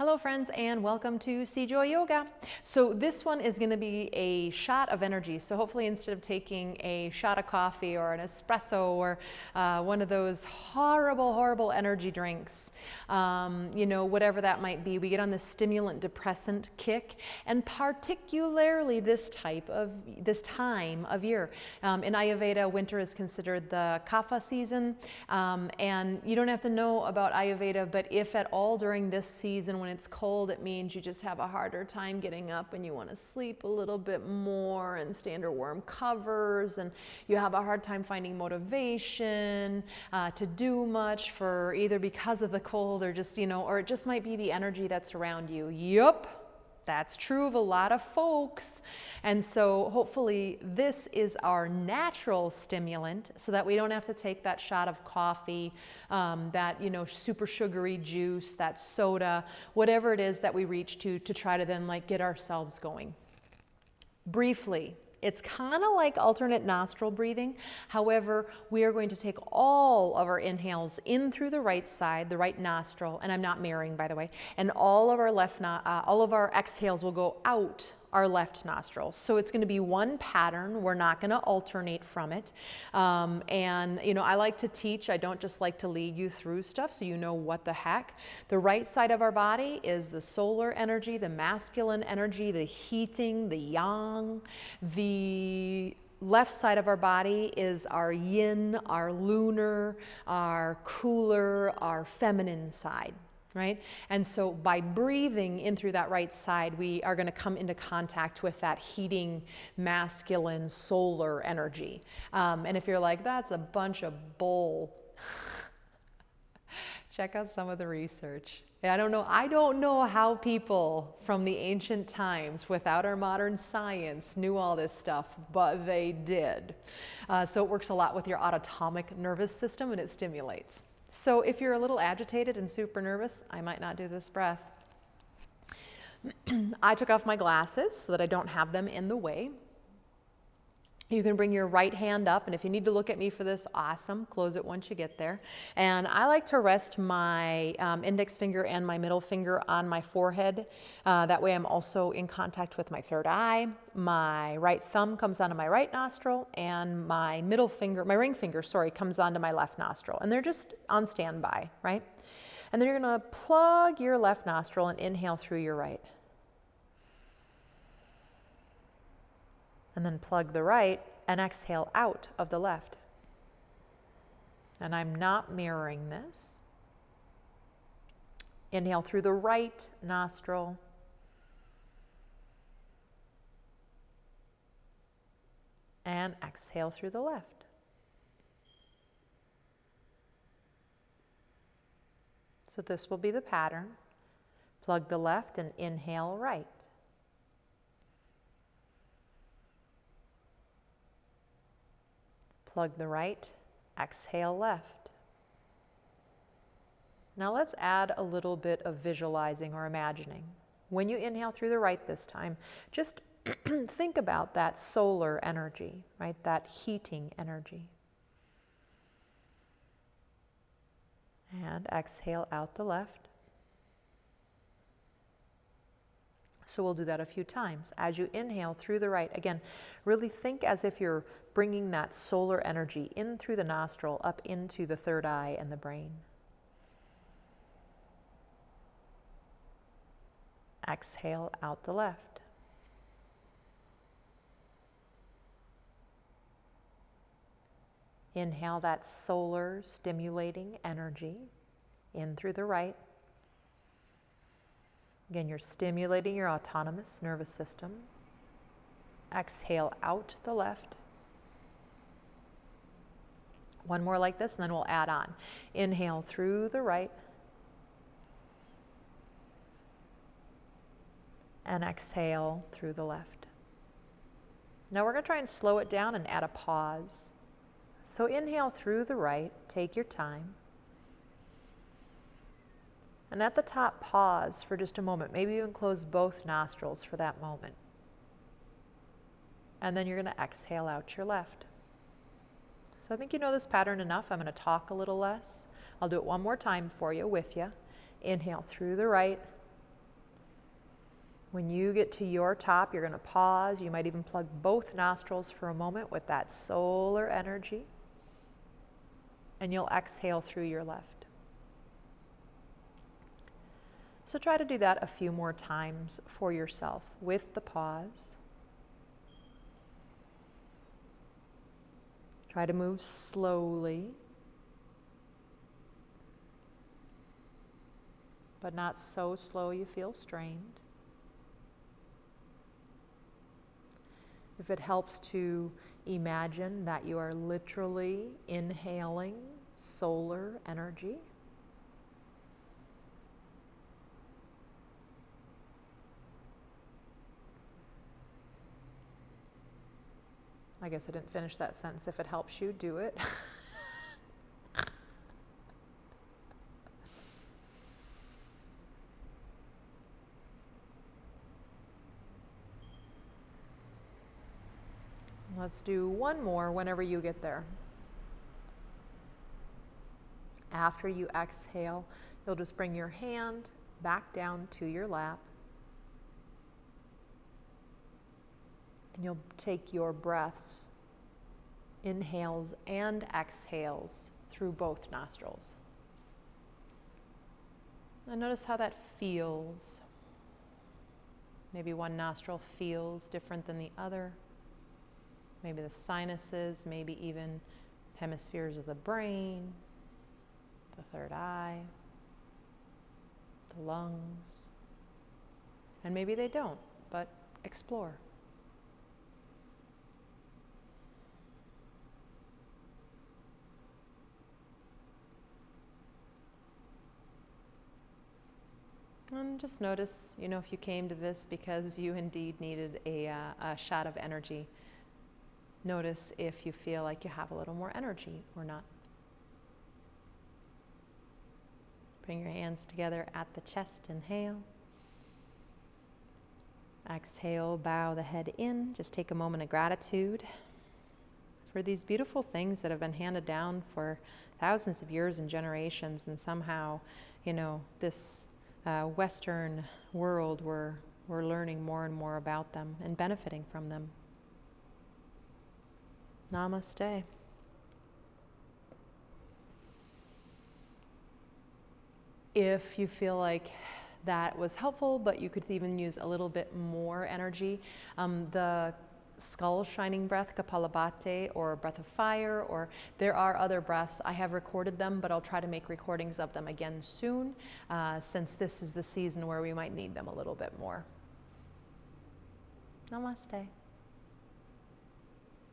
Hello friends and welcome to CJoy Yoga. So this one is going to be a shot of energy. So hopefully instead of taking a shot of coffee or an espresso or one of those horrible energy drinks, whatever that might be, we get on the stimulant depressant kick, and particularly this time of year. In Ayurveda, winter is considered the kapha season, and you don't have to know about Ayurveda, but if at all during this season when it's cold, it means you just have a harder time getting up and you want to sleep a little bit more and stay under warm covers, and you have a hard time finding motivation to do much for either because of the cold or just, or it just might be the energy that's around you. Yup. That's true of a lot of folks. And so hopefully this is our natural stimulant so that we don't have to take that shot of coffee, that, super sugary juice, that soda, whatever it is that we reach to try to then get ourselves going. Briefly, it's kind of like alternate nostril breathing. However, we are going to take all of our inhales in through the right side, the right nostril, and I'm not mirroring, by the way, and all of our exhales will go out our left nostril. So it's going to be one pattern. We're not going to alternate from it. I like to teach. I don't just like to lead you through stuff so you know what the heck. The right side of our body is the solar energy, the masculine energy, the heating, the yang. The left side of our body is our yin, our lunar, our cooler, our feminine side. Right? And so by breathing in through that right side, we are going to come into contact with that heating, masculine, solar energy. And if you're like, that's a bunch of bull, check out some of the research. I don't know how people from the ancient times, without our modern science, knew all this stuff, but they did. So it works a lot with your autonomic nervous system, and it stimulates. So if you're a little agitated and super nervous, I might not do this breath. I took off my glasses so that I don't have them in the way. You can bring your right hand up, and if you need to look at me for this, awesome. Close it once you get there. And I like to rest my index finger and my middle finger on my forehead. That way I'm also in contact with my third eye. My right thumb comes onto my right nostril, and my ring finger, comes onto my left nostril. And they're just on standby, right? And then you're going to plug your left nostril and inhale through your right. And then plug the right and exhale out of the left. And I'm not mirroring this. Inhale through the right nostril. And exhale through the left. So this will be the pattern. Plug the left and inhale right. Plug the right, exhale left. Now let's add a little bit of visualizing or imagining. When you inhale through the right this time, just think about that solar energy, right? That heating energy. And exhale out the left. So we'll do that a few times. As you inhale through the right, again, really think as if you're bringing that solar energy in through the nostril up into the third eye and the brain. Exhale out the left. Inhale that solar stimulating energy in through the right. Again, you're stimulating your autonomous nervous system. Exhale out the left. One more like this, and then we'll add on. Inhale through the right. And exhale through the left. Now we're going to try and slow it down and add a pause. So inhale through the right, take your time. And at the top, pause for just a moment. Maybe even close both nostrils for that moment. And then you're going to exhale out your left. So I think you know this pattern enough. I'm going to talk a little less. I'll do it one more time for you, with you. Inhale through the right. When you get to your top, you're going to pause. You might even plug both nostrils for a moment with that solar energy. And you'll exhale through your left. So try to do that a few more times for yourself with the pause. Try to move slowly, but not so slow you feel strained. If it helps to imagine that you are literally inhaling solar energy, I guess I didn't finish that sentence. If it helps you, do it. Let's do one more whenever you get there. After you exhale, you'll just bring your hand back down to your lap. And you'll take your breaths, inhales and exhales through both nostrils. And notice how that feels. Maybe one nostril feels different than the other. Maybe the sinuses, maybe even hemispheres of the brain, the third eye, the lungs. And maybe they don't, but explore. And just notice, if you came to this because you indeed needed a shot of energy, notice if you feel like you have a little more energy or not. Bring your hands together at the chest, inhale. Exhale, bow the head in. Just take a moment of gratitude for these beautiful things that have been handed down for thousands of years and generations, and somehow, this Western world, we're learning more and more about them and benefiting from them. Namaste. If you feel like that was helpful, but you could even use a little bit more energy, the skull shining breath, Kapalabhati, or breath of fire, or there are other breaths. I have recorded them, but I'll try to make recordings of them again soon, since this is the season where we might need them a little bit more. Namaste.